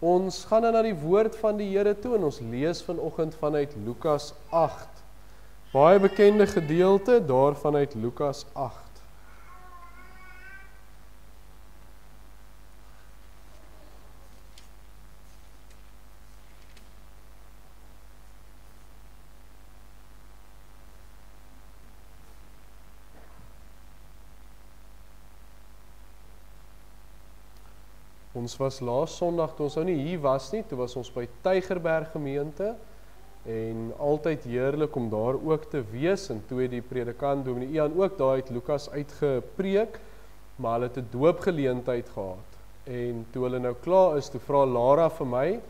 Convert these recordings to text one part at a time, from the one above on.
Ons gaan dan na die woord van die Here toe en ons lees vanoggend vanuit Lukas 8. Baie bekende gedeelte daarvan uit Lukas 8. Ons was laas Sondag, toe ons nou nie hier was nie, toe was ons by Tygerberg gemeente, en altyd heerlik om daar ook te wees, en toe het die predikant Dominee Ian ook daar uit Lukas uitgepreek, maar hulle het 'n doopgeleentheid gehad, en toe hulle nou klaar is, toe vra Lara vir my,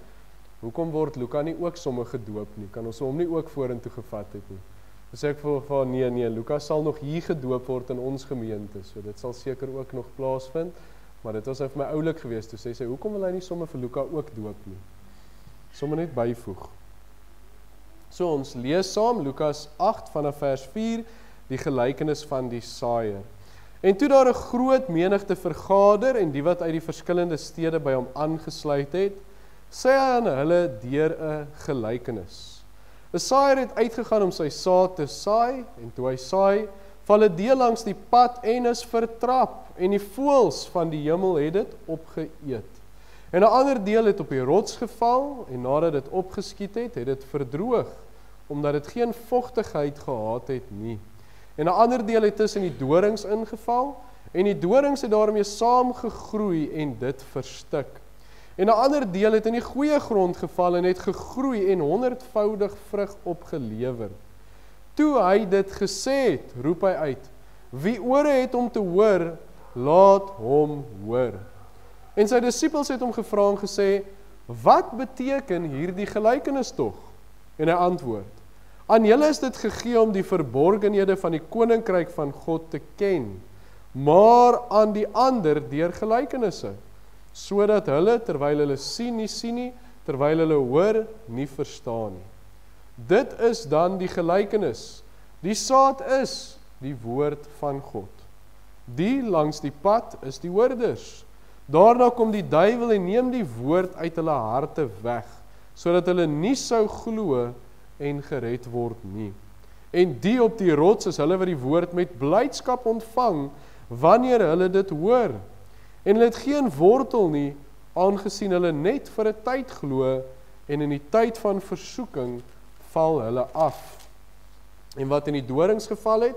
hoekom word Luka nie ook sommer gedoop nie, kan ons hom nie ook vorentoe gevat het nie, dus ek vir nee, Luka sal nog hier gedoop word in ons gemeente, so dit sal seker ook nog plaasvind, maar dit was vir my oulik geweest, toe sê, hoekom wil hy nie sommer vir Luka ook doop nie? Sommer net byvoeg. So ons lees saam Lukas 8 vanaf vers 4, die gelykenis van die saaier. En toe daar 'n groot menigte vergader, en die wat uit die verskillende stede by hom aangesluit het, sê hy aan hulle deur 'n gelykenis. 'n Saaier het uitgegaan om sy saad te saai, en toe hy saai, val 'n deel langs die pad en is vertrap, en die voëls van die hemel het dit opgeëet. En 'n ander deel het op die rots geval, en nadat dit opgeskiet het, het dit verdroog, omdat dit geen vogtigheid gehad het nie. En 'n ander deel het tussen die dorings ingeval, en die dorings het daarmee saamgegroei en dit verstik. En 'n ander deel het in die goeie grond geval en het gegroei en 100voudig vrug opgelewer. Toe hy dit gesê het, roep hy uit, wie ore het om te hoor, laat hom hoor. En sy disippels het hom gevra en gesê, wat beteken hierdie gelykenis tog? En hy antwoord, aan julle is dit gegee om die verborgenhede van die koninkryk van God te ken, maar aan die ander deur gelykenisse, sodat hulle, terwyl hulle sien nie, terwyl hulle hoor, nie verstaan nie. Dit is dan die gelykenis. Die saad is die woord van God. Die langs die pad is die hoorders. Daarna kom die duiwel en neem die woord uit hulle harte weg, sodat hulle nie sou glo en gered word nie. En die op die rots is hulle wat die woord met blydskap ontvang, wanneer hulle dit hoor. En hulle het geen wortel nie, aangesien hulle net vir 'n tyd glo, en in die tyd van versoeking val hulle af. En wat in die dorings geval het,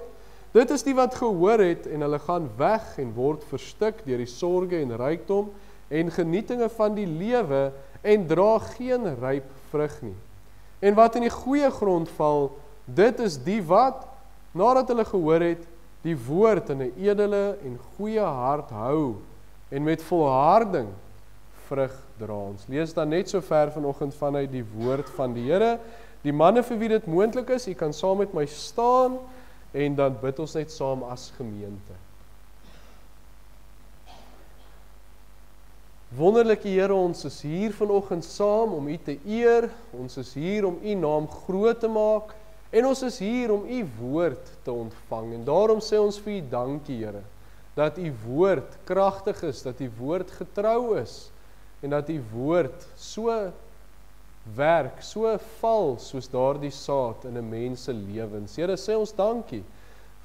dit is die wat gehoor het, en hulle gaan weg en word verstik deur die sorge en rykdom, en genietinge van die lewe, en dra geen ryp vrug nie. En wat in die goeie grond val, dit is die wat, nadat hulle gehoor het, die woord in 'n edele en goeie hart hou, en met volharding vrug dra. Ons lees dan net so ver vanoggend vanuit die woord van die Here. Die manne vir wie dit moontlik is, u kan saam met my staan, en dan bid ons net saam as gemeente. Wonderlike Here, ons is hier vanoggend saam om u te eer, ons is hier om u naam groot te maak, en ons is hier om u woord te ontvang, en daarom sê ons vir u dankie, Here, dat u woord kragtig is, dat u woord getrou is, en dat u woord so werk, so val, soos daardie saad in 'n mens se lewens. Here, sê ons dankie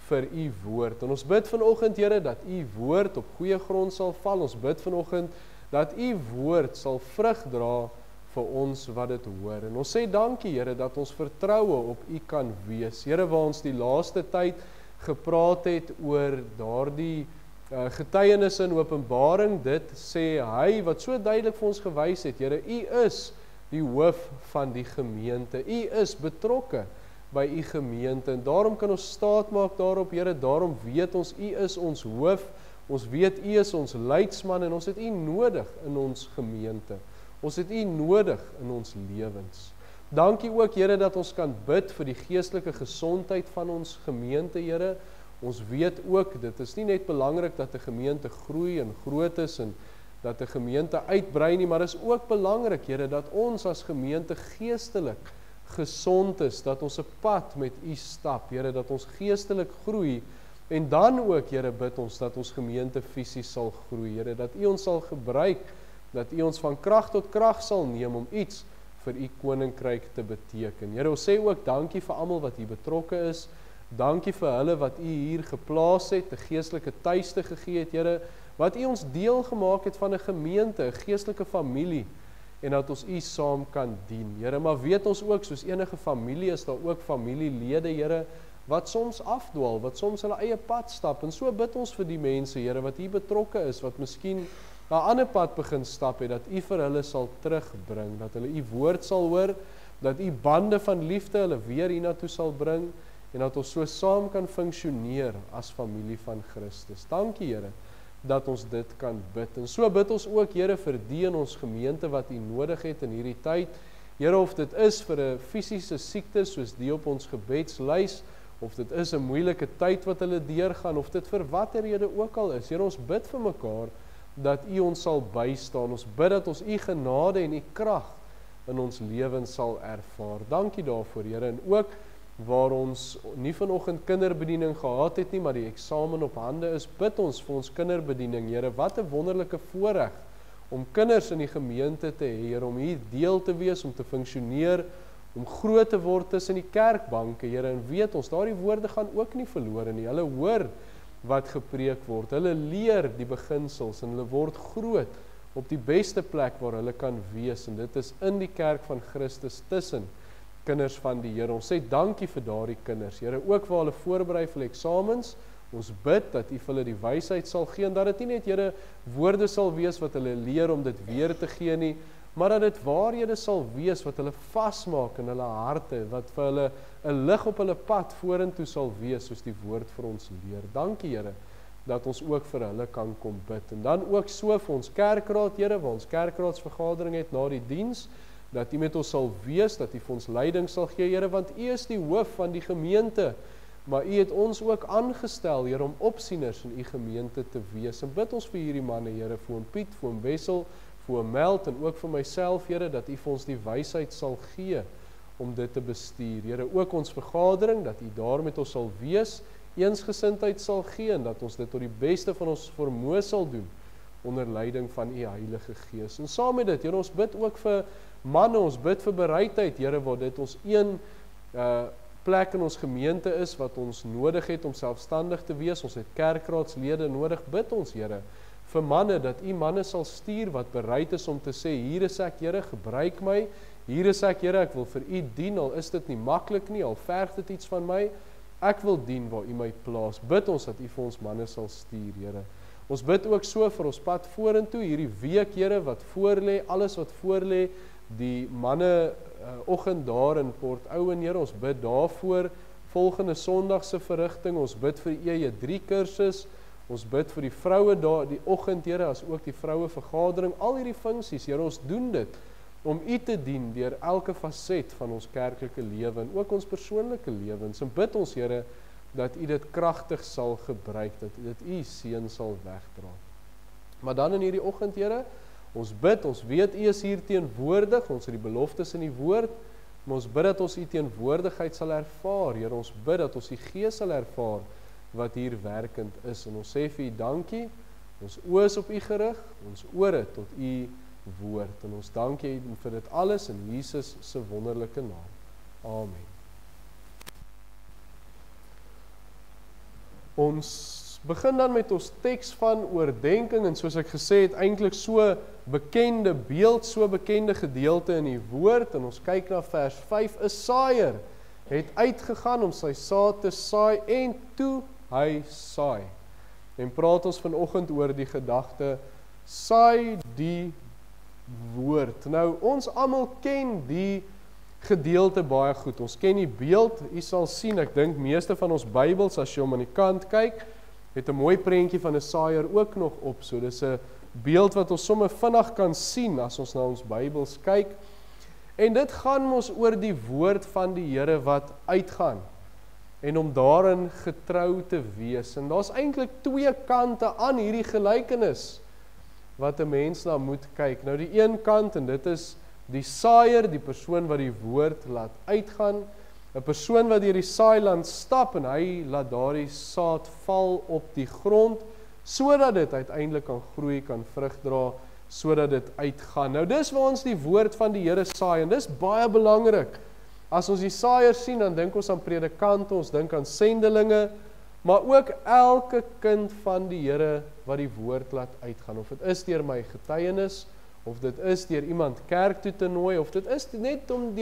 vir u woord, en ons bid vanoggend, Here, dat u woord op goeie grond sal val, ons bid vanoggend, dat u woord sal vrug dra vir ons wat dit hoor, en ons sê dankie, Here, dat ons vertroue op u kan wees. Here, waar ons die laaste tyd gepraat het oor daardie getuienis in Openbaring, dit sê hy, wat so duidelik vir ons gewys het, Here, u is die hoof van die gemeente, u is betrokke by u gemeente, en daarom kan ons staat maak daarop, Here, daarom weet ons, u is ons hoof, ons weet u is ons leidsman, en ons het u nodig in ons gemeente, ons het u nodig in ons lewens. Dankie ook, Here, dat ons kan bid vir die geestelike gesondheid van ons gemeente, Here. Ons weet ook, dit is nie net belangrik dat 'n gemeente groei en groot is, en dat 'n gemeente uitbrei nie, maar is ook belangrik, Here, dat ons as gemeente geestelik gesond is, dat ons 'n pad met u stap, Here, dat ons geestelik groei, en dan ook, Here, bid ons dat ons gemeente fisies sal groei, Here, dat u ons sal gebruik dat U ons van krag tot krag sal neem om iets vir U koninkryk te beteken. Here, ons sê ook dankie vir almal wat hier betrokke is. Dankie vir hulle wat U hier geplaas het, 'n geestelike tuiste gegee het, Here, wat U ons deel gemaak het van 'n gemeente, 'n geestelike familie, en dat ons U saam kan dien. Here, maar weet ons ook, soos enige familie is daar ook familielede, Here, wat soms afdwaal, wat soms hulle eie pad stap, en so bid ons vir die mense, Here, wat hier betrokke is, wat miskien 'n ander pad begin stap het, dat U vir hulle sal terugbring, dat hulle U woord sal hoor, dat U bande van liefde hulle weer hiernatoe sal bring, en dat ons so saam kan funksioneer as familie van Christus. Dankie, Here, dat ons dit kan bid. En so bid ons ook, Here, vir die in ons gemeente wat U nodig het in hierdie tyd. Here, of dit is vir 'n fisiese siekte, soos die op ons gebedslys, of dit is 'n moeilike tyd wat hulle deurgaan, of dit vir watter rede ook al is. Here, ons bid vir mekaar, dat U ons sal bystaan. Ons bid dat ons U genade en U krag in ons lewens sal ervaar. Dankie daarvoor, Here, en ook waar ons nie vanoggend kinderbediening gehad het nie, maar die eksamen op hande is, bid ons vir ons kinderbediening, Here. Wat 'n wonderlike voorreg om kinders in die gemeente te hê, Here, om hier deel te wees, om te funksioneer, om groot te word tussen die kerkbanke, Here, en weet ons, daardie woorde gaan ook nie verlore nie. Hulle hoor wat gepreek word, hulle leer die beginsels, en hulle word groot op die beste plek waar hulle kan wees, en dit is in die kerk van Christus tussen kinders van die Here. Ons sê dankie vir daardie kinders, Here, ook waar hulle voorberei vir eksamens. Ons bid dat U vir hulle die wysheid sal gee, en dat dit nie net, Here, woorde sal wees wat hulle leer om dit weer te gee nie, maar dat dit waarhede sal wees wat hulle vasmaak in hulle harte, wat vir hulle 'n lig op hulle pad vorentoe sal wees, soos die woord vir ons leer. Dankie, Here, dat ons ook vir hulle kan kom bid. En dan ook so vir ons kerkraad, Here, waar ons kerkraadsvergadering het na die diens, dat U met ons sal wees, dat U vir ons leiding sal gee, Here, want U is die hoof van die gemeente, maar U het ons ook aangestel, Here, om opsieners in U gemeente te wees. En bid ons vir hierdie manne, Here, vir oom Piet, vir oom Wessel, vir oom Meld, en ook vir myself, Here, dat U vir ons die wysheid sal gee om dit te bestuur. Here, ook ons vergadering, dat U daar met ons sal wees, eensgesindheid sal gee, en dat ons dit tot die beste van ons vermoë sal doen, onder leiding van U Heilige Gees. En saam met dit, Here, ons bid ook vir manne, ons bid vir bereidheid, Here, waar dit ons een plek in ons gemeente is, wat ons nodig het om selfstandig te wees. Ons het kerkraadslede nodig. Bid ons, Here, vir manne, dat U manne sal stuur, wat bereid is om te sê, hier is ek, Here, gebruik my, hier is ek, Here, ek wil vir U dien, al is dit nie maklik nie, al verg dit iets van my, ek wil dien waar U my plaas. Bid ons dat U vir ons manne sal stuur, Here. Ons bid ook so vir ons pad vorentoe, hierdie week, Here, wat voorlê, alles wat voorlê, die manne oggend daar in Port Owen, Here, ons bid daarvoor, volgende Sondagse verrigting, ons bid vir die E3 kursus, ons bid vir die vroue daar, die oggend, Here, as ook die vroue vergadering, al hierdie funksies, Here, ons doen dit, om U te dien, deur elke faset van ons kerklike lewe, en ook ons persoonlike lewens, en bid ons, Here, dat U dit kragtig sal gebruik, dat dit U seën sal wegdra. Maar dan in hierdie oggend, Here, ons bid, ons weet U is hier teenwoordig, ons het die beloftes in die woord, maar ons bid dat ons U teenwoordigheid sal ervaar, Here, ons bid dat ons die Gees sal ervaar, wat hier werkend is, en ons sê vir U dankie, ons oë is op U gerig, ons ore tot U woord, en ons dankie vir dit alles in Jesus se wonderlike naam. Amen. Ons begin dan met ons teks van oordenking, en soos ek gesê het, eintlik so bekende beeld, so bekende gedeelte in die woord, en ons kyk na vers 5, 'n saaier het uitgegaan om sy saad te saai, en toe hy saai. En praat ons vanoggend oor die gedagte, saai die woord. Nou, ons almal ken die gedeelte baie goed. Ons ken die beeld, u sal sien, ek dink meeste van ons Bybels, as jy hom aan die kant kyk, het 'n mooi prentjie van 'n saaier ook nog op. So dis 'n beeld wat ons sommer vinnig kan sien as ons na ons Bybels kyk. En dit gaan mos oor die woord van die Here wat uitgaan en om daarin getrou te wees. En daar's eintlik twee kante aan hierdie gelykenis wat 'n mens na moet kyk. Nou die een kant, en dit is die saaier, die persoon wat die woord laat uitgaan, 'n persoon wat deur die saailand stap en hy laat daardie saad val op die grond, sodat dit uiteindelik kan groei, kan vrug dra sodat dit uitgaan. Nou dis waar ons die woord van die Here saai, en dis baie belangrik. As ons die saaier sien, dan dink ons aan predikante, ons dink aan sendelinge, maar ook elke kind van die Here wat die woord laat uitgaan, of dit is deur my getuienis, of dit is deur iemand kerk toe te nooi, of dit is net om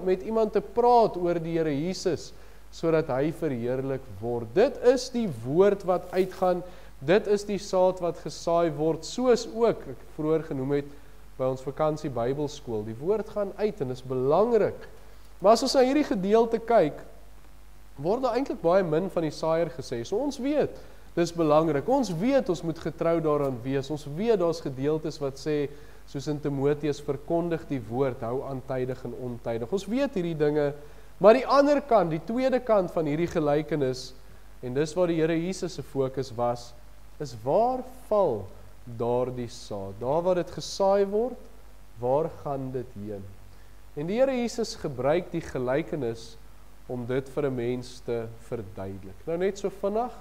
met iemand te praat oor die Here Jesus, sodat hy verheerlik word. Dit is die woord wat uitgaan, dit is die saad wat gesaai word, soos ook, ek vroeër genoem het, by ons vakansie Bybelskool. Die woord gaan uit en is belangrik. Maar as ons na hierdie gedeelte kyk, word daar eintlik baie min van die saaier gesê. So ons weet, dis belangrik. Ons weet, ons moet getrou daaraan wees. Ons weet, daar's gedeeltes wat sê, soos in Timoteus, verkondig die woord, hou aan tydig en ontydig. Ons weet hierdie dinge, maar die ander kant, die tweede kant van hierdie gelykenis, en dis waar die Here Jesus se fokus was, is waar val daardie saad? Daar waar dit gesaai word, waar gaan dit heen? En die Here Jesus gebruik die gelykenis om dit vir 'n mens te verduidelik. Nou net so vinnig,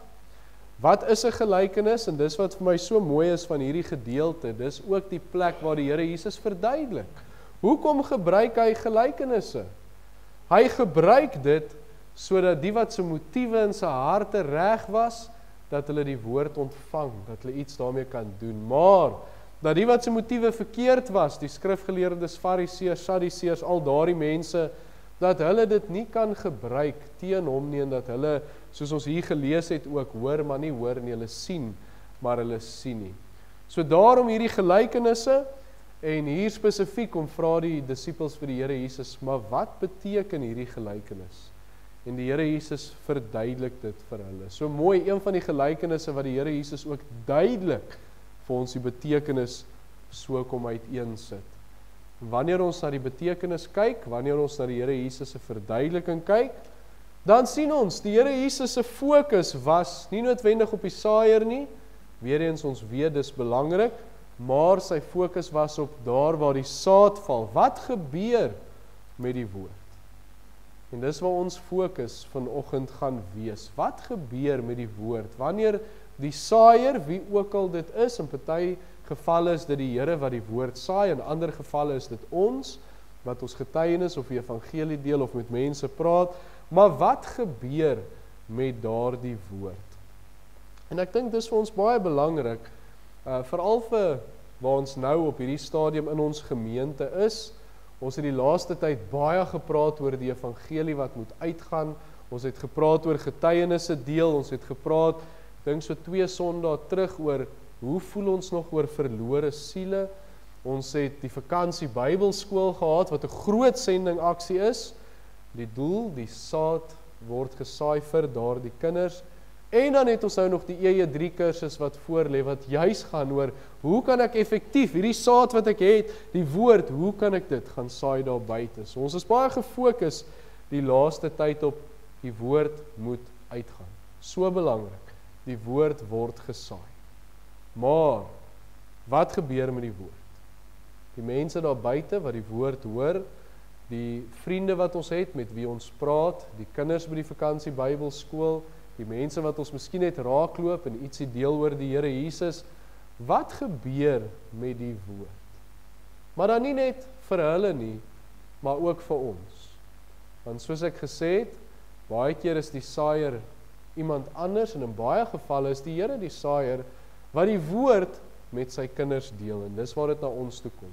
wat is 'n gelykenis? En dis wat vir my so mooi is van hierdie gedeelte, dis ook die plek waar die Here Jesus verduidelik. Hoekom gebruik hy gelykenisse? Hy gebruik dit sodat die wat se motiewe in sy harte reg was, dat hulle die woord ontvang, dat hulle iets daarmee kan doen. Maar dat die wat se motiewe verkeerd was, die skrifgeleerdes, fariseërs, sadduseërs, al daardie mense, dat hulle dit nie kan gebruik teen hom nie, en dat hulle, soos ons hier gelees het ook, hoor maar nie hoor nie, hulle sien, maar hulle sien nie. So daarom hierdie gelykenisse, en hier spesifiek om vra die disippels vir die Here Jesus, maar wat beteken hierdie gelykenis? En die Here Jesus verduidelik dit vir hulle. So mooi, een van die gelykenisse wat die Here Jesus ook duidelik vir ons die betekenis so kom uiteensit. Wanneer ons na die betekenis kyk, wanneer ons na die Here Jesus se verduideliking kyk, dan sien ons, die Here Jesus se fokus was nie noodwendig op die saaier nie, weer eens ons weet dis belangrik, maar sy fokus was op daar waar die saad val. Wat gebeur met die woord? En dis waar ons fokus vanoggend gaan wees. Wat gebeur met die woord? Wanneer die saaier, wie ook al dit is, in party gevalle is dit die Here wat die woord saai, in ander gevalle is dit ons, wat ons getuienis of die evangelie deel of met mense praat, maar wat gebeur met daardie woord? En ek dink dis vir ons baie belangrik, veral vir waar ons nou op hierdie stadium in ons gemeente is. Ons het die laaste tyd baie gepraat oor die evangelie wat moet uitgaan, ons het gepraat oor getuienisse deel, ons het gepraat, ek dink so 2 Sondae terug oor, hoe voel ons nog oor verlore siele, ons het die vakansie Bybelskool gehad, wat 'n groot sendingaksie is, die doel, die saad word gesaai vir daardie kinders, en dan het ons nou nog die EE3 kursus wat voorlê, wat juis gaan oor, hoe kan ek effektief, hierdie saad wat ek het, die woord, hoe kan ek dit gaan saai daar buite? So ons is baie gefokus die laaste tyd op, die woord moet uitgaan. So belangrik, die woord word gesaai. Maar, wat gebeur met die woord? Die mense daar buite wat die woord hoor, die vriende wat ons het, met wie ons praat, die kinders by die vakansie Bybelskool, die mense wat ons miskien net raakloop en ietsie deel oor die Here Jesus, wat gebeur met die woord? Maar dan nie net vir hulle nie, maar ook vir ons. Want soos ek gesê het, baie keer is die saaier iemand anders, en in baie gevalle is die Here die saaier, wat die woord met sy kinders deel, en dis waar dit na ons toe kom.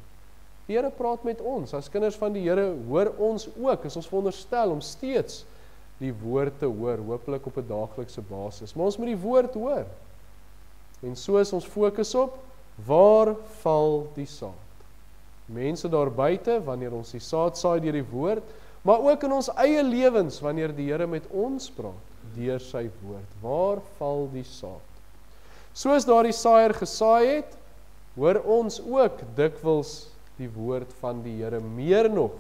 Die Here praat met ons, as kinders van die Here hoor ons ook, is ons veronderstel om steeds die woord te hoor, hopelik op 'n daaglikse basis, maar ons moet die woord hoor. En so is ons fokus op, waar val die saad? Mense daar buite, wanneer ons die saad saai deur die woord, maar ook in ons eie lewens, wanneer die Here met ons praat, deur sy woord. Waar val die saad? Soos daardie saaier gesaai het, hoor ons ook dikwels die woord van die Here, meer nog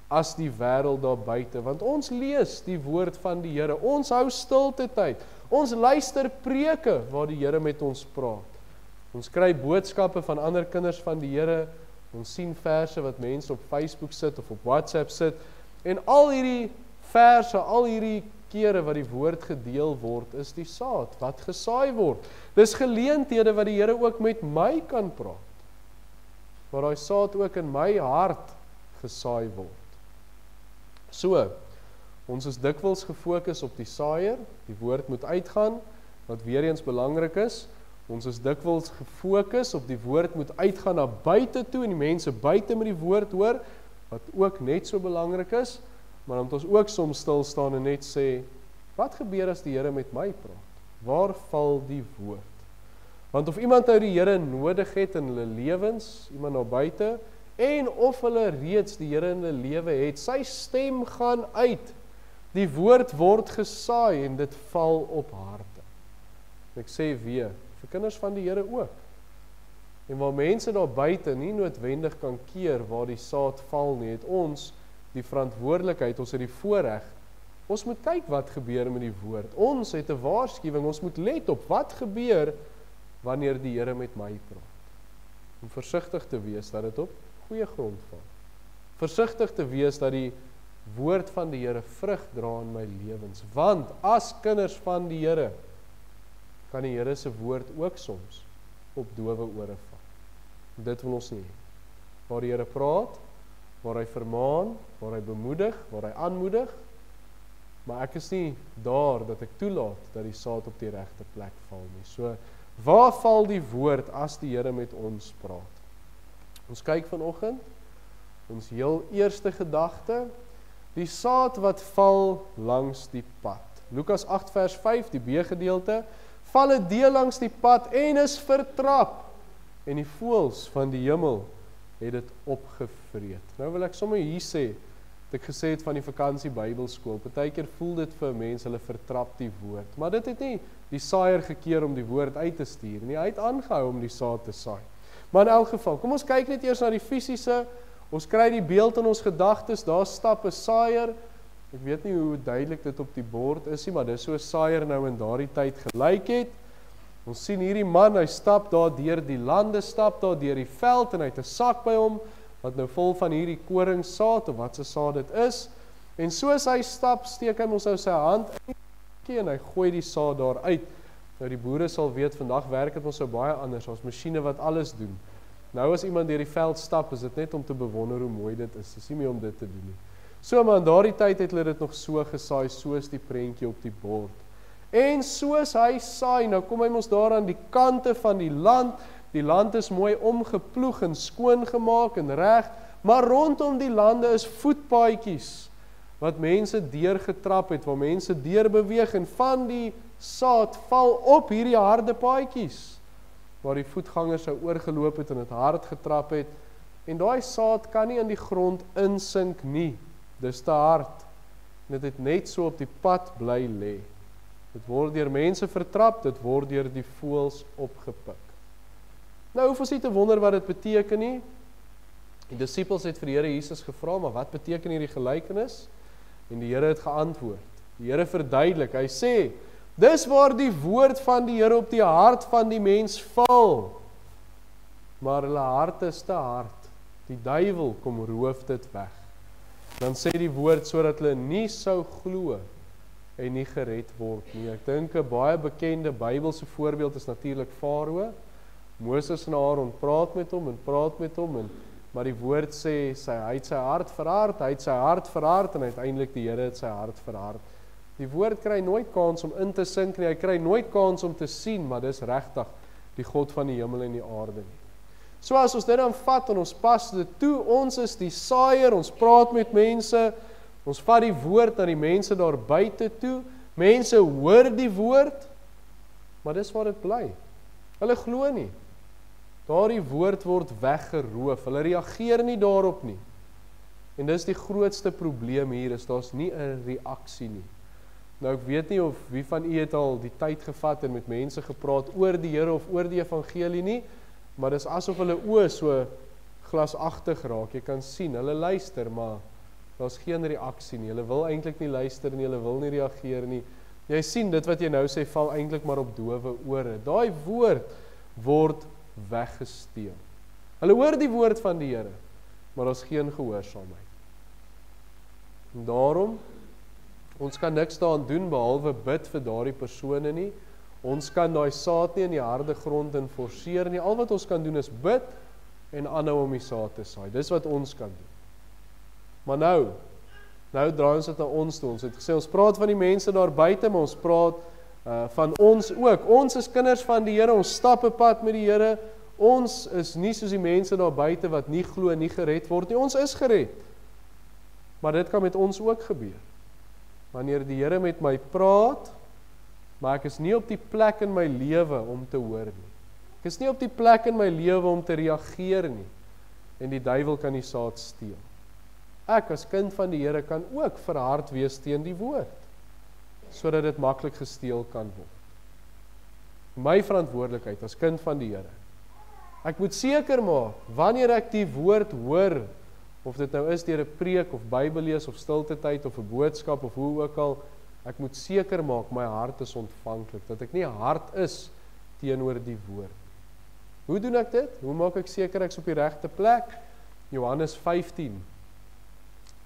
as die wêreld daar buite, want ons lees die woord van die Here, ons hou stilte tyd, ons luister preke waar die Here met ons praat, ons kry boodskappe van ander kinders van die Here, ons sien verse wat mense op Facebook sit of op WhatsApp sit, en al hierdie verse, al hierdie kere wat die woord gedeel word, is die saad wat gesaai word. Dis geleenthede wat die Here ook met my kan praat. waar daai saad ook in my hart gesaai word. So, ons is dikwels gefokus op die saaier, die woord moet uitgaan, wat weer eens belangrik is. Ons is dikwels gefokus op die woord moet uitgaan na buite toe en die mense buite met die woord hoor, wat ook net so belangrik is, maar dan moet ons ook soms stil staan en net sê, wat gebeur as die Here met my praat? Waar val die woord? Want of iemand nou die Here nodig het in hulle lewens, iemand daar buite, en of hulle reeds die Here in hulle lewe het, sy stem gaan uit, die woord word gesaai en dit val op harte. Ek sê weer, vir kinders van die Here ook. En waar mense daar buite nie noodwendig kan keer waar die saad val nie, het ons die verantwoordelikheid, ons het die voorreg, ons moet kyk wat gebeur met die woord. Ons het 'n waarskuwing, ons moet let op wat gebeur wanneer die Here met my praat. Om versigtig te wees dat dit op goeie grond val. Versigtig te wees dat die woord van die Here vrug dra in my lewens. Want as kinders van die Here, kan die Here se woord ook soms op dowe ore val. Dit wil ons nie. Waar die Here praat, waar hy vermaan, waar hy bemoedig, waar hy aanmoedig, maar ek is nie daar dat ek toelaat dat die saad op die regte plek val nie. So, waar val die woord as die Here met ons praat? Ons kyk vanoggend, ons heel eerste gedagte, die saad wat val langs die pad. Lukas 8 vers 5, die B-gedeelte, val 'n deel langs die pad en is vertrap, en die voëls van die hemel het dit opgevreet. Nou wil ek sommer hier sê, wat ek gesê het van die vakansie Bybelskool, partykeer voel dit vir mense, hulle vertrap die woord, maar dit het nie die saaier gekeer om die woord uit te stuur nie, hy het aangehou om die saad te saai. Maar in elk geval, kom ons kyk net eers na die fisiese, ons kry die beeld in ons gedagtes, daar stap 'n saaier, ek weet nie hoe duidelik dit op die bord is nie, maar dis so 'n saaier nou in daardie tyd gelyk het. Ons sien hierdie man, hy stap daar deur die lande, stap daar deur die veld en hy het 'n sak by hom, wat nou vol van hierdie koringsaad, of wat se saad dit is, en soos hy stap, steek hy ons nou sy hand in, en hy gooi die saad daar uit. Nou die boere sal weet, vandag werk het ons so baie anders, ons masjiene wat alles doen. Nou as iemand deur die veld stap, is dit net om te bewonder hoe mooi dit is, dis nie meer om dit te doen nie. So, maar in daardie tyd het hulle dit nog so gesaai, soos die prentjie op die bord. En soos hy saai, nou kom hy ons daar aan die kante van die land is mooi omgeploeg en skoon gemaak en reg, maar rondom die lande is voetpaadjies, wat mense deurgetrap het, waar mense deurbeweeg, en van die saad val op hierdie harde paadjies, waar die voetgangers sou oorgeloop het en het hard getrap het, en daai saad kan nie in die grond insink nie, dis te hard, en dit het net so op die pad bly lê. Dit word deur mense vertrap, dit word deur die voëls opgepik. Nou hoef ons nie te wonder wat dit beteken nie. Die disippels het vir die Here Jesus gevra, maar wat beteken hierdie gelykenis? En die Here het geantwoord. Die Here verduidelik, hy sê, dis waar die woord van die Here op die hart van die mens val. Maar hulle hart is te hard. Die duiwel kom roof dit weg. Dan sê die woord sodat hulle nie sou glo en nie gered word nie. Ek dink 'n baie bekende Bybelse voorbeeld is natuurlik Farao. Moses en Aaron praat met hom, maar die woord sê, hy het sy hart verhard, en uiteindelik die Here het sy hart verhard. Die woord kry nooit kans om in te sink nie, hy kry nooit kans om te sien, maar dis regtig die God van die hemel en die aarde nie. So as ons dit dan vat en ons pas dit toe, ons is die saaier, ons praat met mense, ons vat die woord na die mense daar buite toe, mense hoor die woord, maar dis waar dit bly. Hulle glo nie. Daardie woord word weggeroof, hulle reageer nie daarop nie. En dis die grootste probleem hier, is daar's nie 'n reaksie nie. Nou ek weet nie of wie van u het al die tyd gevat en met mense gepraat oor die Here of oor die evangelie nie, maar dis asof hulle oë so glasagtig raak. Jy kan sien, hulle luister, maar daar's geen reaksie nie. Hulle wil eintlik nie luister nie, hulle wil nie reageer nie. Jy sien, dit wat jy nou sê, val eintlik maar op dowe ore. Daai woord word weggesteel. Hulle hoor die woord van die Here, maar daar's geen gehoorsaamheid. En daarom, ons kan niks daaraan doen, behalwe bid vir daardie persone nie. Ons kan daai saad nie in die harde grond in forceer nie. Al wat ons kan doen is bid, en aanhou om die saad te saai. Dis wat ons kan doen. Maar nou draai ons dit na ons toe. Ons het gesê, ons praat van die mense daar buite, maar ons praat van ons ook. Ons is kinders van die Here, ons stap 'n pad met die Here. Ons is nie soos die mense daar buite wat nie glo, nie gered word nie. Ons is gered. Maar dit kan met ons ook gebeur. Wanneer die Here met my praat, maar ek is nie op die plek in my lewe om te hoor nie. Ek is nie op die plek in my lewe om te reageer nie. En die duiwel kan die saad steel. Ek as kind van die Here kan ook verhard wees teen die woord, sodat dit maklik gesteel kan word. My verantwoordelikheid as kind van die Here. Ek moet seker maak, wanneer ek die woord hoor, of dit nou is deur 'n preek, of Bybellees, of stilte tyd, of 'n boodskap, of hoe ook al, ek moet seker maak, my hart is ontvanklik, dat ek nie hard is teenoor die woord. Hoe doen ek dit? Hoe maak ek seker ek is op die regte plek? Johannes 15.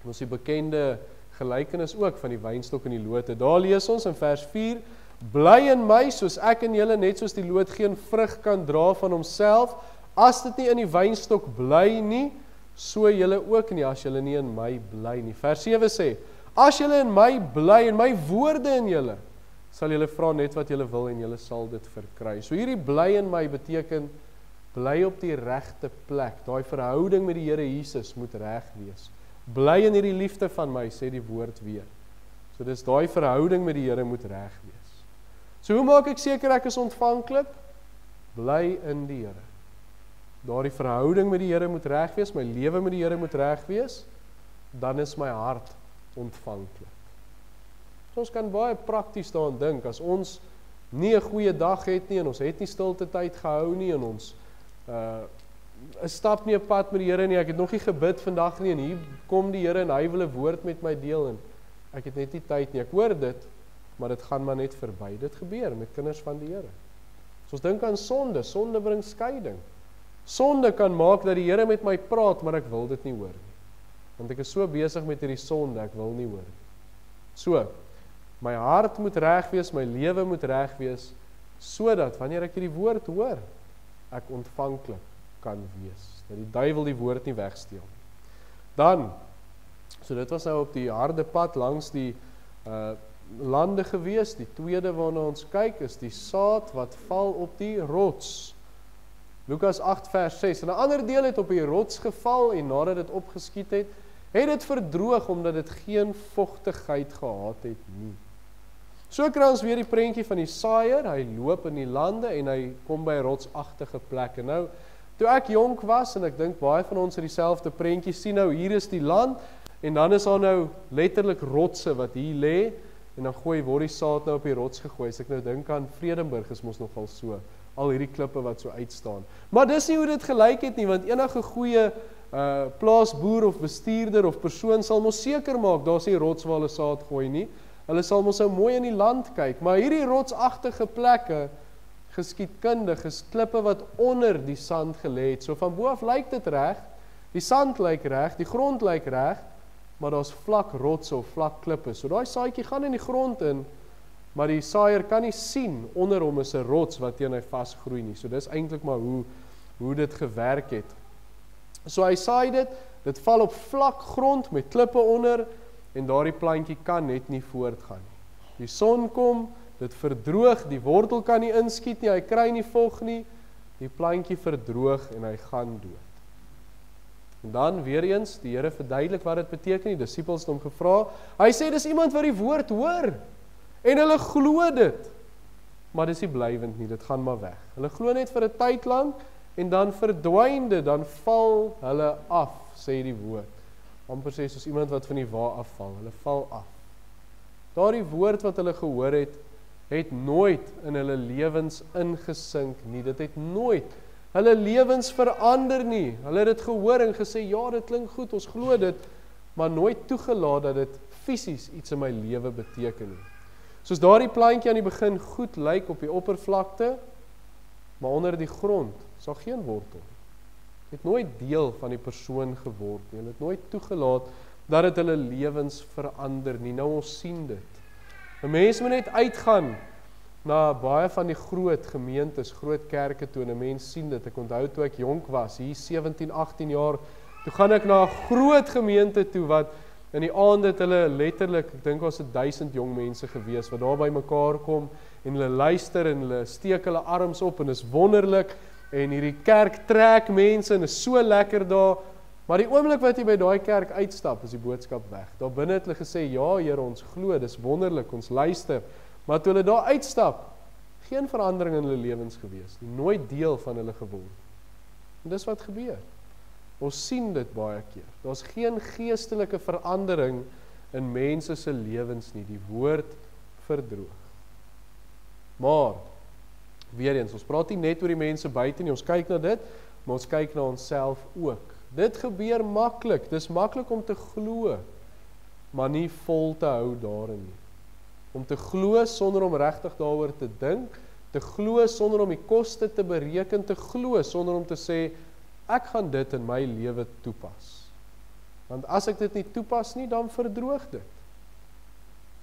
Ons die bekende gelykenis ook van die wynstok en die lote. Daar lees ons in vers 4, bly in my, soos ek in julle, net soos die loot geen vrug kan dra van homself, as dit nie in die wynstok bly nie, so julle ook nie, as julle nie in my bly nie. Vers 7 sê, as julle in my bly, en my woorde in julle, sal julle vra net wat julle wil, en julle sal dit verkry. So hierdie bly in my beteken, bly op die regte plek. Daai verhouding met die Here Jesus moet reg wees. Bly in hierdie liefde van my, sê die woord weer. So dis daai verhouding met die Here moet reg wees. So hoe maak ek seker ek is ontvanklik? Bly in die Here. Daardie verhouding met die Here moet reg wees, my lewe met die Here moet reg wees, dan is my hart ontvanklik. So ons kan baie prakties daaraan dink, as ons nie 'n goeie dag het nie, en ons het nie stilte tyd gehou nie, en ons stap nie 'n pad met die Here nie, ek het nog nie gebid vandag nie, en hier kom die Here en hy wil 'n woord met my deel, en ek het net nie tyd nie, ek hoor dit, maar dit gaan maar net verby. Dit gebeur met kinders van die Here. So ons dink aan sonde, sonde bring skeiding. Sonde kan maak dat die Here met my praat, maar ek wil dit nie hoor nie. Want ek is so besig met hierdie sonde, ek wil nie hoor nie. So, my hart moet reg wees, my lewe moet reg wees, sodat wanneer ek hierdie woord hoor, ek ontvanklik kan wees, dat die duiwel die woord nie wegsteel nie. Dan, so dit was nou op die harde pad langs die lande gewees. Die tweede waarna ons kyk is die saad wat val op die rots. Lukas 8 vers 6, en 'n ander deel het op die rots geval, en nadat dit opgeskiet het dit verdroog, omdat dit geen vogtigheid gehad het nie. So kry ons weer die prentjie van die saaier, hy loop in die lande, en hy kom by 'n rotsagtige plek. En nou, toe ek jonk was, en ek dink baie van ons het dieselfde prentjie sien, nou hier is die land, en dan is daar nou letterlik rotse wat hier lê, en dan word die saad nou op die rots gegooi. As ek nou dink aan Vredenburg is mos nogal so, al hierdie klippe wat so uitstaan. Maar dis nie hoe dit gelyk het nie, want enige goeie plaasboer of bestuurder of persoon sal mos seker maak, daar is nie rots waar hulle saad gooi nie. Hulle sal mos so mooi in die land kyk, maar hierdie rotsagtige plekke, geskiedkundig, is klippe wat onder die sand gelê het. So van bo af lyk dit reg, die sand lyk reg, die grond lyk reg, maar daar's vlak rotse of vlak klippe. So daai saadjie gaan in die grond in, maar die saaier kan nie sien onder hom is 'n rots wat teen hy vasgroei nie. So dis eintlik maar hoe dit gewerk het. So hy saai dit val op vlak grond met klippe onder, en daardie plantjie kan net nie voortgaan nie. Die son kom, dit verdroog, die wortel kan nie inskiet nie, hy kry nie vog nie, die plantjie verdroog en hy gaan dood. En dan weer eens, die Here verduidelik wat dit beteken, die disippels het hom gevra, hy sê dis iemand wat die woord hoor, en hulle glo dit, maar dis nie blywend nie, dit gaan maar weg. Hulle glo net vir 'n tyd lank, en dan verdwyn dit, dan val hulle af, sê die woord. Amper sê soos iemand wat van die wa afval, hulle val af. Daardie woord wat hulle gehoor het nooit in hulle lewens ingesink nie, dit het nooit hulle lewens verander nie. Hulle het dit gehoor en gesê, ja, dit klink goed, ons glo dit, maar nooit toegelaat dat dit fisies iets in my lewe beteken nie. Soos daardie plantjie aan die begin goed lyk op die oppervlakte, maar onder die grond is daar geen wortel. Het nooit deel van die persoon geword nie. Hulle het nooit toegelaat dat dit hulle lewens verander nie. Nou ons sien dit. 'n Mens moet net uitgaan na baie van die groot gemeentes, groot kerke toe, en 'n mens sien dit. Ek onthou toe ek jonk was, hier 17, 18 jaar, toe gaan ek na 'n groot gemeente toe, wat in die aand het hulle letterlik, ek dink was 1000 jong mense gewees, wat daar by mekaar kom, en hulle luister, en hulle steek hulle arms op, en is wonderlik, en hierdie kerk trek mense, en is so lekker daar, maar die oomblik wat jy by daai kerk uitstap, is die boodskap weg. Daar binne het hulle gesê, ja Here, ons glo, dis wonderlik, ons luister, maar toe hulle daar uitstap, geen verandering in hulle lewens gewees, nooit deel van hulle geword. En dis wat gebeur. Ons sien dit baie keer. Daar's geen geestelike verandering in mense se lewens nie. Die woord verdroog. Maar, weer eens, ons praat nie net oor die mense buite nie, ons kyk na dit, maar ons kyk na onsself ook. Dit gebeur maklik, dis maklik om te glo, maar nie vol te hou daarin nie. Om te glo sonder om regtig daaroor te dink, te glo sonder om die koste te bereken, te glo sonder om te sê, ek gaan dit in my lewe toepas. Want as ek dit nie toepas nie, dan verdroog dit.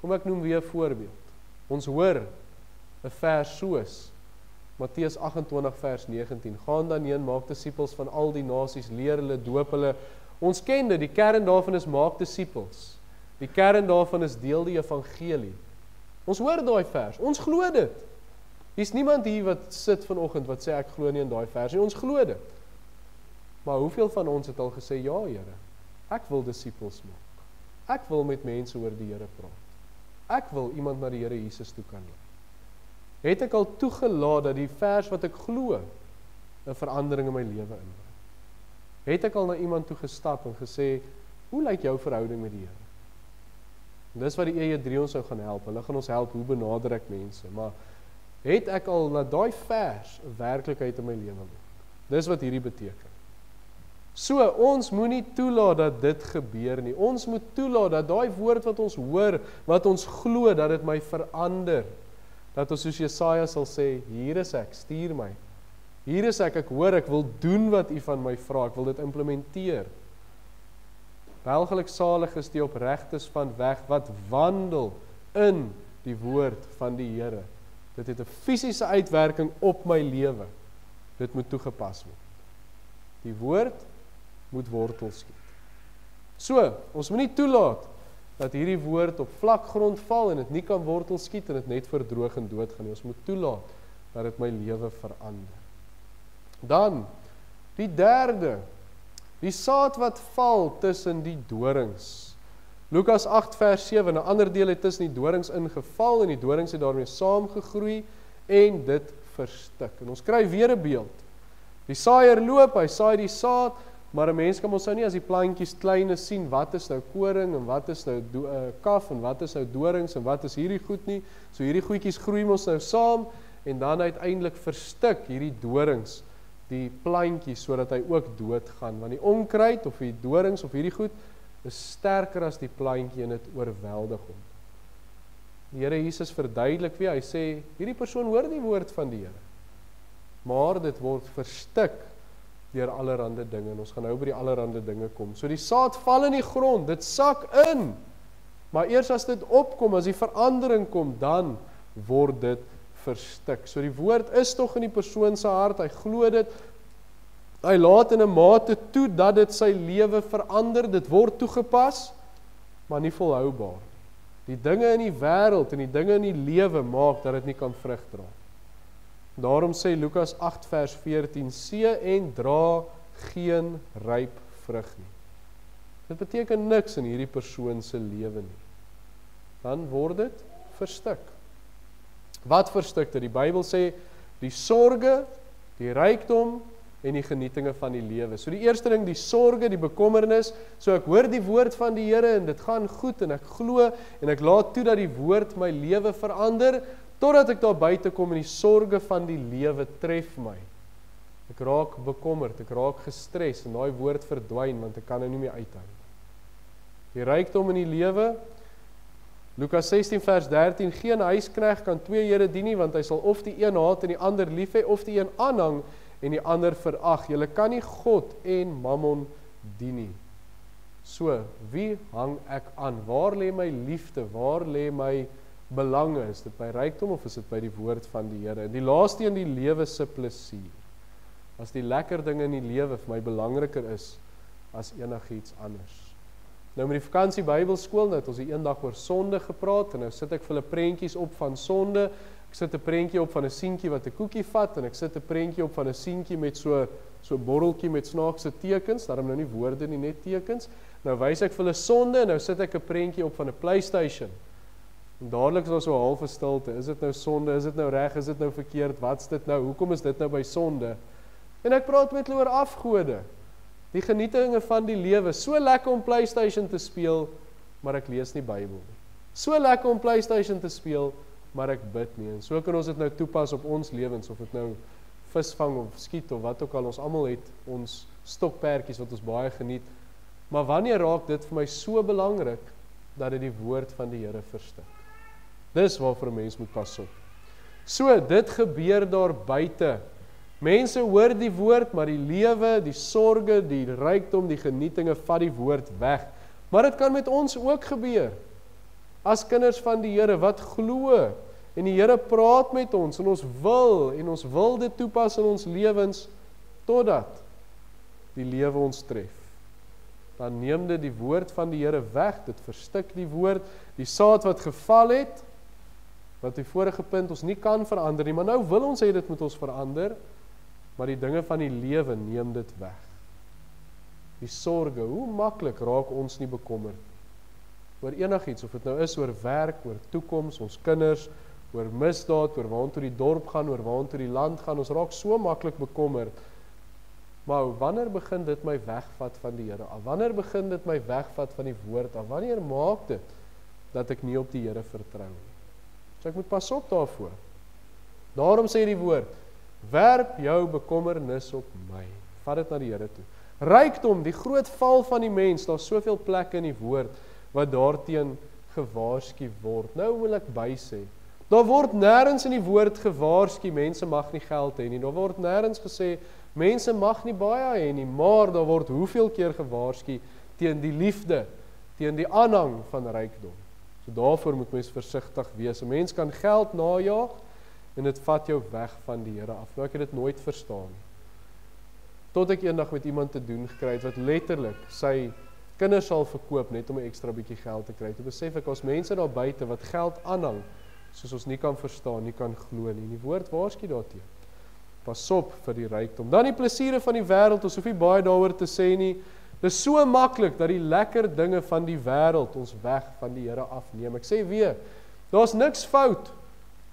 Kom ek noem weer 'n voorbeeld. Ons hoor 'n vers soos Matteus 28 vers 19. Gaan dan heen, maak disippels van al die nasies, leer hulle, doop hulle. Ons ken dit, die kern daarvan is maak disippels. Die kern daarvan is deel die evangelie. Ons hoor daai vers, ons glo dit. Hier's niemand hier wat sit vanoggend wat sê ek glo nie in daai vers nie, ons glo dit. Maar hoeveel van ons het al gesê, ja Here, ek wil disippels maak. Ek wil met mense oor die Here praat. Ek wil iemand na die Here Jesus toe kan lei. Het ek al toegelaat dat die vers wat ek glo 'n verandering in my lewe inbring? Het ek al na iemand toe gestap en gesê, hoe lyk jou verhouding met die Here? En dis wat die EJ3 ons sou gaan help. Hulle gaan ons help, hoe benader ek mense? Maar het ek al na daai vers 'n werklikheid in my lewe word? Dis wat hierdie beteken. So, ons moenie toelaat dat dit gebeur nie. Ons moet toelaat dat daai woord wat ons hoor, wat ons glo, dat dit my verander. Dat ons soos Jesaja sal sê, hier is ek, stuur my. Hier is ek hoor, ek wil doen wat U van my vra, ek wil dit implementeer. Welgelik salig is die opregtes van weg, wat wandel in die woord van die Here. Dit het 'n fisiese uitwerking op my lewe. Dit moet toegepas word. Die woord moet wortel skiet. So, ons moet nie toelaat dat hierdie woord op vlak grond val en dit nie kan wortel skiet en dit net verdroog en doodgaan nie. Ons moet toelaat dat dit my lewe verander. Dan, die derde, die saad wat val tussen die dorings. Lukas 8 vers 7, 'n ander deel het tussen die dorings ingeval en die dorings het daarmee saamgegroei en dit verstik. En ons kry weer 'n beeld. Die saaier loop, hy saai die saad, maar 'n mens kan ons nou nie as die plantjies klein is sien, wat is nou koring en wat is nou kaf en wat is nou dorings en wat is hierdie goed nie. So hierdie goedjies groei ons nou saam en dan uiteindelik verstik hierdie dorings die plantjies sodat hy ook doodgaan, want die onkruid of die dorings of hierdie goed is sterker as die plantjie en dit oorweldig hom. Die Here Jesus verduidelik weer, hy sê hierdie persoon hoor die woord van die Here, maar dit word verstik deur allerhande dinge, en ons gaan nou by die allerhande dinge kom. So die saad val in die grond, dit sak in, maar eers as dit opkom, as die verandering kom, dan word dit verstik. So die woord is tog in die persoon se hart, hy glo dit, hy laat in 'n mate toe dat dit sy lewe verander, dit word toegepas, maar nie volhoubaar. Die dinge in die wêreld en die dinge in die lewe maak dat dit nie kan vrug dra. Daarom sê Lukas 8 vers 14, see en dra geen ryp vrug nie. Dit beteken niks in hierdie persoon se lewe nie. Dan word dit verstik. Wat verstik dit? Die Bybel sê, die sorge, die rykdom en die genietinge van die lewe. So die eerste ding, die sorge, die bekommernis, so ek hoor die woord van die Here en dit gaan goed en ek glo en ek laat toe dat die woord my lewe verander, totdat ek daar buite kom en die sorge van die lewe tref my. Ek raak bekommerd, ek raak gestres en daai woord verdwyn want ek kan nou nie meer uithou. Die rykdom in die lewe, Lukas 16 vers 13, geen huisknegt kan twee here dien nie, want hy sal of die een haat en die ander lief hê, of die een aanhang en die ander verag. Julle kan nie God en Mammon dien nie. So, wie hang ek aan? Waar lê my liefde? Waar lê my belange? Is dit by rykdom of is dit by die woord van die Here? En die laaste een, die lewe se plesier. As die lekker dinge in die lewe vir my belangriker is as enigiets anders. Nou met die vakansie Bybelskool, nou het ons die eendag oor sonde gepraat, en nou sit ek vir hulle prentjies op van sonde. Ek sit 'n prentjie op van 'n seentjie wat 'n koekie vat, en ek sit 'n prentjie op van 'n seentjie met so 'n botteltjie met snaakse tekens, daarom nou nie woorde nie, net tekens. Nou wys ek vir hulle sonde, en nou sit ek 'n prentjie op van 'n PlayStation. En dadelik is daar so 'n halfe stilte. Is dit nou sonde? Is dit nou reg? Is dit nou verkeerd? Wat's dit nou? Hoekom is dit nou by sonde? En ek praat met hulle oor afgode. Die genietinge van die lewe. So lekker om PlayStation te speel, maar ek lees nie Bybel nie. So lekker om PlayStation te speel, maar ek bid nie. En so kan ons dit nou toepas op ons lewens, of dit nou visvang of skiet of wat ook al. Ons almal het ons stokperdjies wat ons baie geniet. Maar wanneer raak dit vir my so belangrik dat dit die woord van die Here verstik? Dis waarvoor 'n mens moet pas op. So, dit gebeur daar buite. Mense hoor die woord, maar die lewe, die sorge, die rykdom, die genietinge vat die woord weg. Maar dit kan met ons ook gebeur. As kinders van die Here wat glo, en die Here praat met ons, en ons wil dit toepas in ons lewens, totdat die lewe ons tref. Dan neem dit die woord van die Here weg, dit verstik die woord, die saad wat geval het, wat die vorige punt ons nie kan verander nie, maar nou wil ons hê dit moet ons verander, maar die dinge van die lewe neem dit weg. Die sorge, hoe maklik raak ons nie bekommerd oor enigiets, of dit nou is oor werk, oor toekoms, ons kinders, oor misdaad, oor waantoe die dorp gaan, oor waantoe die land gaan, ons raak so maklik bekommerd. Maar wanneer begin dit my wegvat van die Here af? Wanneer begin dit my wegvat van die woord af? Wanneer maak dit dat ek nie op die Here vertrou nie? So ek moet pas op daarvoor. Daarom sê die woord, werp jou bekommernis op my. Vat dit na die Here toe. Rykdom, die groot val van die mens, daar's soveel plekke in die woord wat daarteen gewaarsku word. Nou wil ek bysê, daar word nêrens in die woord gewaarsku mense mag nie geld hê nie. Daar word nêrens gesê mense mag nie baie hê nie, maar daar word hoeveel keer gewaarsku teen die liefde, teen die aanhang van rykdom. So daarvoor moet mens versigtig wees. 'n Mens kan geld najaag en dit vat jou weg van die Here af. Nou ek het dit nooit verstaan nie. Tot ek eendag met iemand te doen gekry het wat letterlik sy kinders sal verkoop net om 'n ekstra bietjie geld te kry. Toe besef ek, ons mense daar buite wat geld aanhang, soos ons nie kan verstaan, nie kan glo nie. Die woord waarsku daarteen. Pas op vir die rykdom. Dan die plesiere van die wêreld, ons hoef nie baie daaroor te sê nie. Dit is so maklik dat die lekker dinge van die wêreld ons weg van die Here afneem. Ek sê weer, daar's niks fout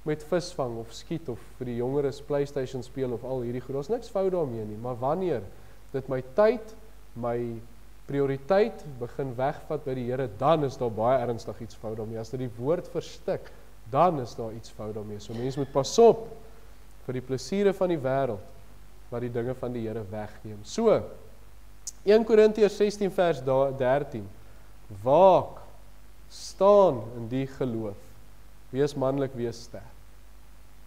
met visvang of skiet of vir die jongeres PlayStation speel of al hierdie goed. Daar's niks fout daarmee nie, maar wanneer dit my tyd, my prioriteit begin wegvat by die Here, dan is daar baie ernstig iets fout daarmee. As dit die woord verstik, dan is daar iets fout daarmee. So mense moet pas op vir die plesiere van die wêreld wat die dinge van die Here wegneem. So 1 Korintiërs 16 vers 13. Waak, staan in die geloof. Wees manlik, wees sterk.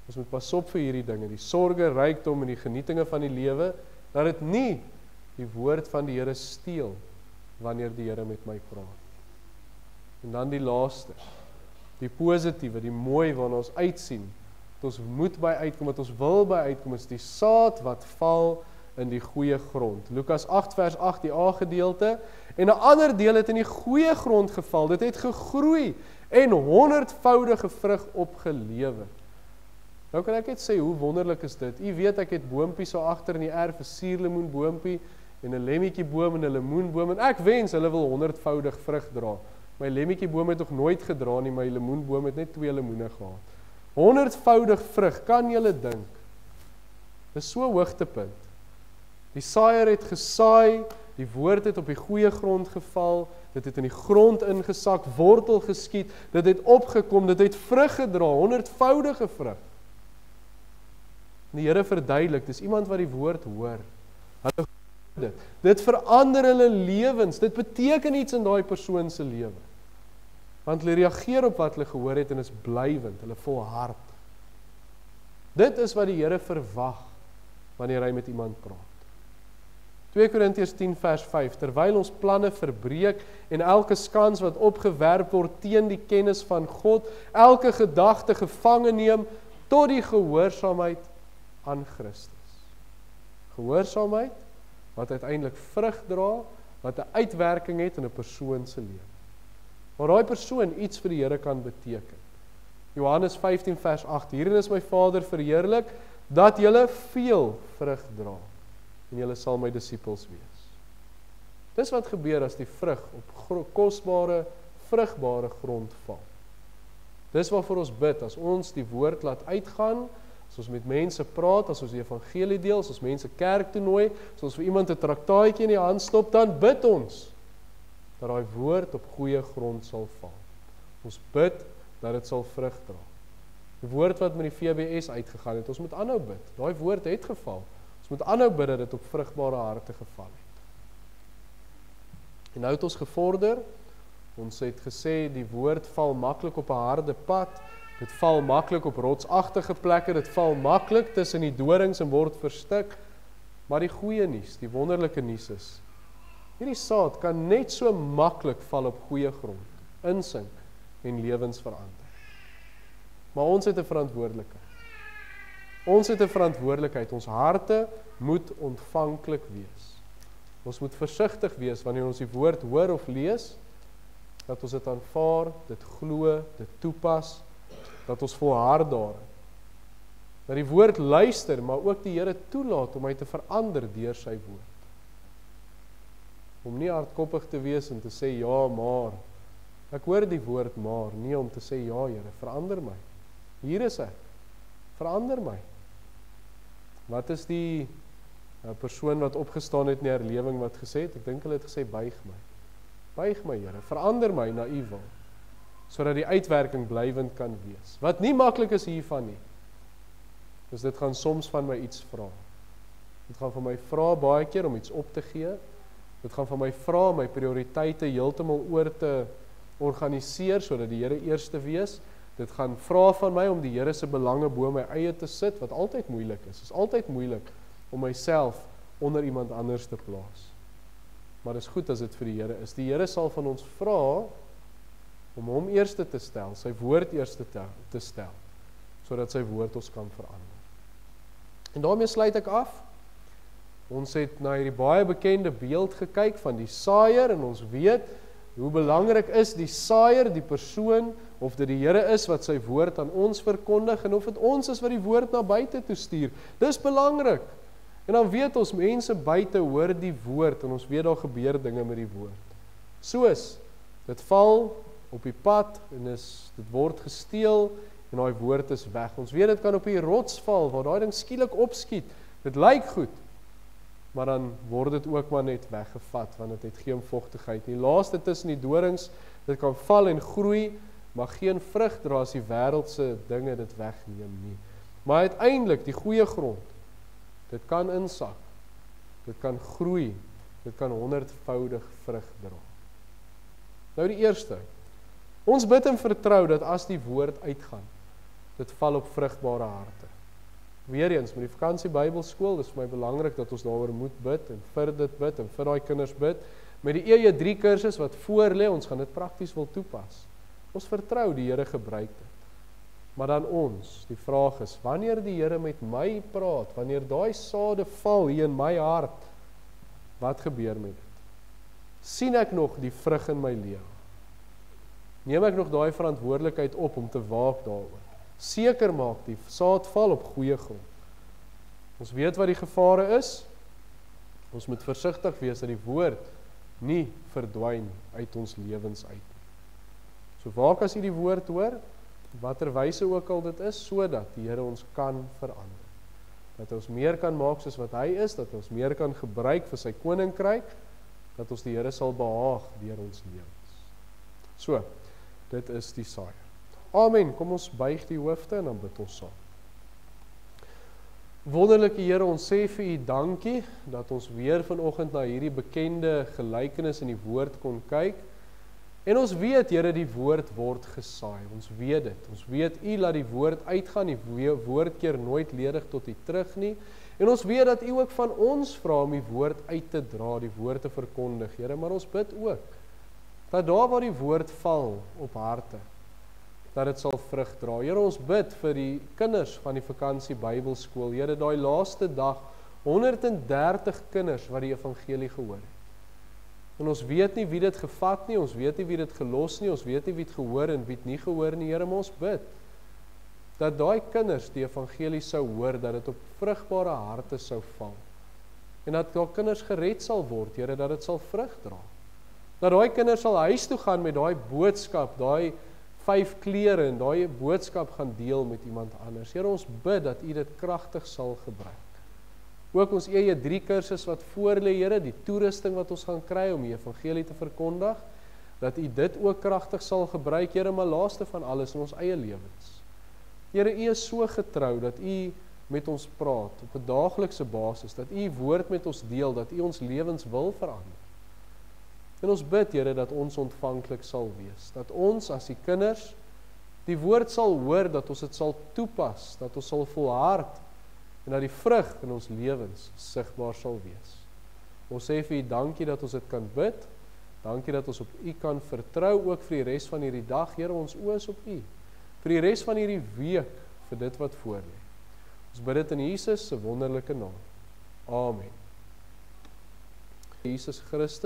Ons moet pas op vir hierdie dinge, die sorge, rykdom en die genietinge van die lewe, dat dit nie die woord van die Here steel wanneer die Here met my praat. En dan die laaste, die positiewe, die mooi waarna ons uitsien, dat ons moet by uitkom, dat ons wil by uitkom, is die saad wat val in die goeie grond. Lukas 8 vers 8, die A-gedeelte, en 'n ander deel het in die goeie grond geval, dit het gegroei, en 100voudige vrug opgelewer. Nou kan ek net sê, hoe wonderlik is dit? U weet, ek het boompie so agter in die erf, 'n suurlemoenboompie, en 'n lemmetjieboom en 'n lemoenboom, en ek wens hulle wil 100voudig vrug dra. My lemmetjieboom het nog nooit gedra nie, my lemoenboom het net 2 lemoene gehad. 100voudig vrug, kan julle dink? Dis so hoogtepunt. Die saaier het gesaai, die woord het op die goeie grond geval, dit het in die grond ingesak, wortel geskiet, dit het opgekom, dit het vrug gedra, 100voudige vrug. Die Here verduidelik, dis iemand wat die woord hoor. Hulle dit. Dit verander hulle lewens, dit beteken iets in daai persoon se lewe. Want hulle reageer op wat hulle gehoor het en is blywend, hulle volhard. Dit is wat die Here verwag wanneer hy met iemand praat. 2 Korintiërs 10 vers 5, terwyl ons planne verbreek en elke skans wat opgewerp word teen die kennis van God, elke gedagte gevange neem tot die gehoorsaamheid aan Christus. Gehoorsaamheid wat uiteindelik vrug dra, wat 'n uitwerking het in 'n persoon se lewe. Waar daai persoon iets vir die Here kan beteken. Johannes 15 vers 8, hierin is my Vader verheerlik, dat julle veel vrug dra, en julle sal my disippels wees. Dis wat gebeur as die vrug op kosbare, vrugbare grond val. Dis waarvoor ons bid, as ons die woord laat uitgaan, as ons met mense praat, as ons die evangelie deel, as ons mense kerk toenooi, as ons vir iemand 'n traktaatjie in die hand stop, dan bid ons dat daai woord op goeie grond sal val. Ons bid dat dit sal vrug dra. Die woord wat met die VBS uitgegaan het, ons moet aanhou bid. Daai woord het geval. Ons moet aanhou bid dat dit op vrugbare harte geval het. En nou het ons gevorder, ons het gesê die woord val maklik op 'n harde pad, dit val maklik op rotsagtige plekke, dit val maklik tussen die dorings en word verstik, maar die goeie nuus, die wonderlike nuus is, hierdie saad kan net so maklik val op goeie grond, insink en lewens verander. Maar ons het 'n verantwoordelikheid. Ons het 'n verantwoordelikheid, ons harte moet ontvanklik wees. Ons moet versigtig wees wanneer ons die woord hoor of lees, dat ons dit aanvaar, dit glo, dit toepas, dat ons volhard daarin. Dat die woord luister, maar ook die Here toelaat om my te verander deur sy woord. Om nie hardkoppig te wees en te sê ja, maar. Ek hoor die woord maar, nie om te sê ja, Here, verander my. Hier is ek. Verander my. Wat is die persoon wat opgestaan het in die herlewing wat gesê het? Ek dink hulle het gesê buig my. Buig my, Here, verander my na U wil, sodat die uitwerking blywend kan wees. Wat nie maklik is hiervan nie, is dit gaan soms van my iets vra. Dit gaan van my vra baie keer om iets op te gee. Dit gaan van my vra my prioriteite heeltemal oor te organiseer, sodat die Here eerste wees. Dit gaan vra van my om die Here se belange bo my eie te sit, wat altyd moeilik is. Dit is altyd moeilik om myself onder iemand anders te plaas. Maar dit is goed as dit vir die Here is. Die Here sal van ons vra om hom eerste te stel, sy woord eerste te stel, sodat sy woord ons kan verander. En daarmee sluit ek af. Ons het na hierdie baie bekende beeld gekyk van die saaier, en ons weet hoe belangrik is die saaier, die persoon, of dit die Here is wat sy woord aan ons verkondig, en of dit ons is wat die woord na buite toe stuur. Dis belangrik. En dan weet ons, mense buite hoor die woord, en ons weet daar gebeur dinge met die woord. Soos, dit val op die pad, en dit word gesteel, en daai woord is weg. Ons weet dit kan op die rots val, waar daai ding skielik opskiet. Dit lyk goed, maar dan word dit ook maar net weggevat, want dit het geen vogtigheid nie. Laaste tussen die dorings, dit kan val en groei, maar geen vrug dra as die wêreldse dinge dit wegneem nie. Maar uiteindelik, die goeie grond, dit kan insak, dit kan groei, dit kan 100voudig vrug dra. Nou die eerste, ons bid en vertrou dat as die woord uitgaan, dit val op vrugbare harte. Weereens, met die vakansie Bybelskool, dis vir my belangrik dat ons daaroor moet bid, en vir dit bid, en vir daai kinders bid. Met die EJ3 kursus wat voor lê, ons gaan dit prakties wil toepas. Ons vertrou die Here gebruik dit. Maar dan ons, die vraag is, wanneer die Here met my praat, wanneer daai sade val hier in my hart, wat gebeur met dit? Sien ek nog die vrug in my lewe? Neem ek nog daai verantwoordelikheid op om te waak daaroor? Seker maak die saad val op goeie grond. Ons weet wat die gevare is. Ons moet versigtig wees dat die woord nie verdwyn uit ons lewens uit. So waak as jy die woord hoor, watter wyse ook al dit is, sodat die Here ons kan verander. Dat ons meer kan maak soos wat hy is, dat ons meer kan gebruik vir sy koninkryk, dat ons die Here sal behaag deur ons lewens. So, dit is die saaier. Amen, kom ons buig die hoofde en dan bid ons saam. Wonderlike Here, ons sê vir U dankie, dat ons weer vanoggend na hierdie bekende gelykenis in die woord kon kyk, en ons weet, Here, die woord word gesaai, ons weet dit, ons weet U laat die woord uitgaan, die woord keer nooit ledig tot U terug nie, En ons weet dat U ook van ons vra om die woord uit te dra, die woord te verkondig, Here, maar ons bid ook, dat daar waar die woord val op harte, dat dit sal vrug dra. Here, ons bid vir die kinders van die vakansie Bybelskool, Here, daai laaste dag, 130 kinders wat die evangelie gehoor het. En ons weet nie wie dit gevat nie, ons weet nie wie dit gelos nie, ons weet nie wie het gehoor en wie het nie gehoor nie, Here, maar ons bid, dat daai kinders die evangelie sou hoor, dat dit op vrugbare harte sou val. En dat daai kinders gered sal word, Here, dat dit sal vrug dra. Dat daai kinders sal huis toe gaan met daai boodskap, daai 5 klere en daai boodskap gaan deel met iemand anders. Here, ons bid dat U dit kragtig sal gebruik. Ook ons eie 3 kursus wat voorlê, Here, die toerusting wat ons gaan kry om die evangelie te verkondig, dat U dit ook kragtig sal gebruik, Here, maar laaste van alles in ons eie lewens. Here, U is so getrou dat U met ons praat op 'n daaglikse basis, dat U woord met ons deel, dat U ons lewens wil verander. En ons bid, Here, dat ons ontvanklik sal wees, dat ons as die kinders die woord sal hoor, dat ons dit sal toepas, dat ons sal volhard en dat die vrug in ons lewens sigbaar sal wees. Ons sê vir U dankie dat ons dit kan bid, dankie dat ons op U kan vertrou, ook vir die res van hierdie dag, Here, ons oë is op U, vir die res van hierdie week, vir dit wat voor lê. Ons bid dit in Jesus se wonderlike naam. Amen. Jesus Christus